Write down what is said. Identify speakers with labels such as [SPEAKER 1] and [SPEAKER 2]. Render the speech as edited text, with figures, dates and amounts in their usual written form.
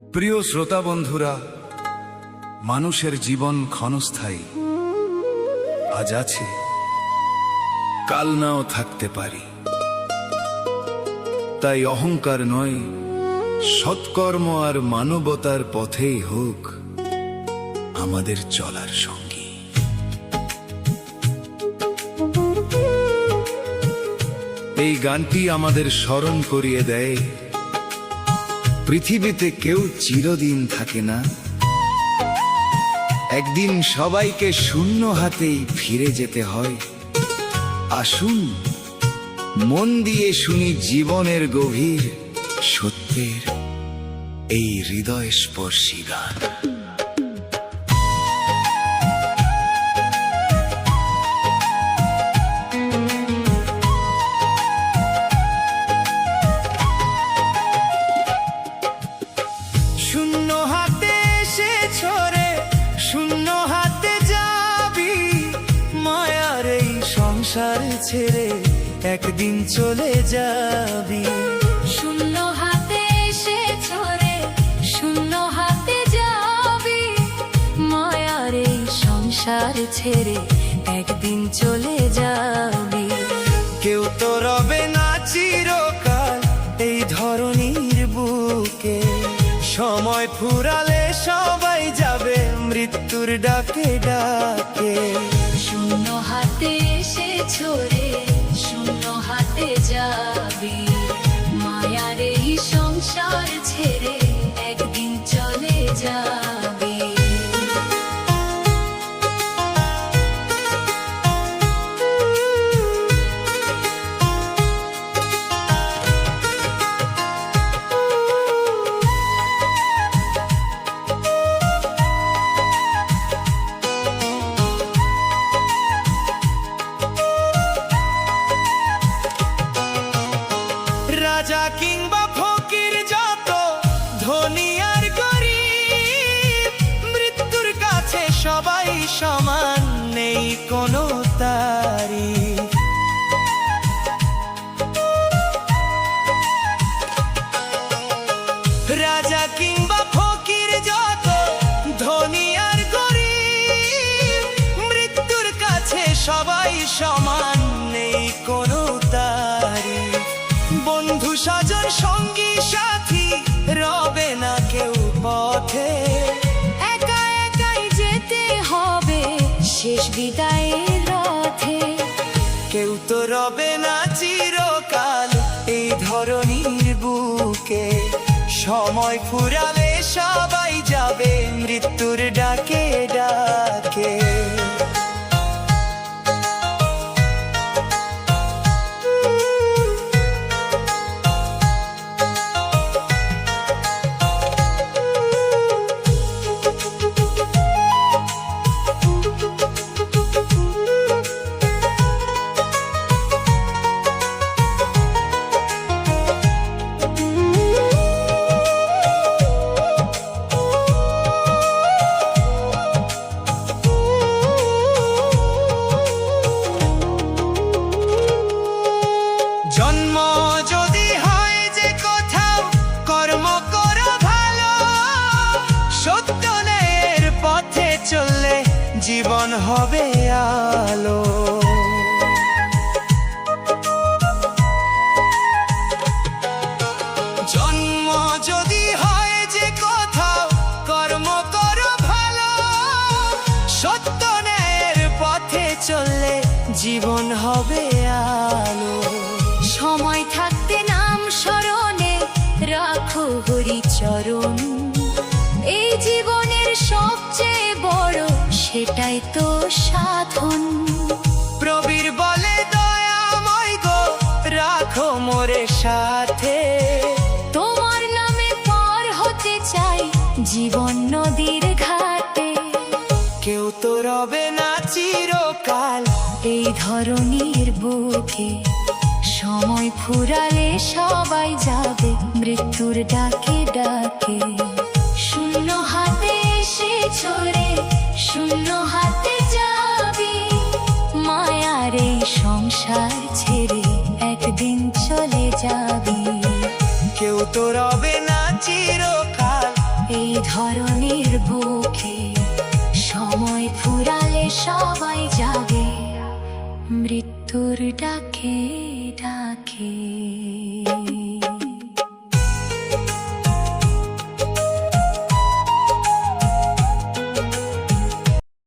[SPEAKER 1] প্রিয় শ্রোতা বন্ধুরা, মানুষের জীবন ক্ষণস্থায়ী। আজ আছে, কাল নাও থাকতে পারি। তাই অহংকার নয়, সৎকর্ম আর মানবতার পথেই হোক আমাদের চলার সঙ্গী। এই গানটি আমাদের স্মরণ করিয়ে দেয়, পৃথিবীতে কেউ চিরদিন থাকে না। একদিন সবাইকে শূন্য হাতেই ফিরে যেতে হয়। আসুন মন দিয়ে শুনি জীবনের গভীর সত্যের এই হৃদয়স্পর্শী গান। শূন্য হাতে এসেছ রে, শূন্য হাতে যাবি। মায়ার এই সংসার ছেড়ে একদিন চলে যাবি।
[SPEAKER 2] শূন্য হাতে এসেছ রে, শূন্য হাতে যাবি। মায়ার এই সংসার ছেড়ে একদিন চলে যাবি।
[SPEAKER 1] কেউ তো রবে না চিরকাল এই ধরনীর বুকে। সময় ফুরালে সবাই যাবে মৃত্যুর ডাকে ডাকে।
[SPEAKER 2] শূন্য হাতে এসেছ রে, শূন্য হাতে যাবি। মায়ার এই সংসার ছেড়ে একদিন চলে যাবি।
[SPEAKER 1] রাজা কিংবা ফকির, যত ধনী আর গরিব, মৃত্যুর কাছে সবাই সমান, নেই কোনো তারিফ। রাজা কিংবা ফকির, যত ধনী আর গরিব, মৃত্যুর কাছে সবাই সমান, নেই কোনো তারিফ। বন্ধু স্বজন সঙ্গী সাথী রবে না কেউ পথে।
[SPEAKER 2] একা একাই যেতে হবে শেষ বিদায়ের রথে।
[SPEAKER 1] কেউ তো রবে না চিরকাল এই ধরনীর বুকে। সময় ফুরালে সবাই যাবে মৃত্যুর ডাকে ডাকে। জন্ম যদি হয় যে কোথাও, কর্ম করো ভালো। সত্য ন্যায়ের পথে চললে জীবন হবে আলো। জন্ম যদি হয় যে কোথাও, কর্ম করো ভালো। সত্য ন্যায়ের পথে চললে জীবন হবে আলো।
[SPEAKER 2] সময় থাকতে নাম স্মরণে রাখো হরিচরণ। এই জীবনের সবচেয়ে বড় সেটাই তো সাধন।
[SPEAKER 1] প্রবীর বলে দয়াময় গো, রাখো মোরে সাথে।
[SPEAKER 2] তোমার নামে পার হতে চাই জীবন নদীর ঘাটে।
[SPEAKER 1] কেউ তো রবে না চিরকাল
[SPEAKER 2] এই ধরনীর বুকে। সময় ফুরালে সবাই যাবে মৃত্যুর ডাকে ডাকে। শূন্য হাতে এসেছ রে, শূন্য হাতে যাবি। মায়ার এই সংসার ছেড়ে একদিন চলে যাবি।
[SPEAKER 1] কেউ তো রবে না চিরকাল
[SPEAKER 2] ধরনের বুকে সময় ফুরালে সবাই যাবে মৃত্যুর ডাকে ডাকে।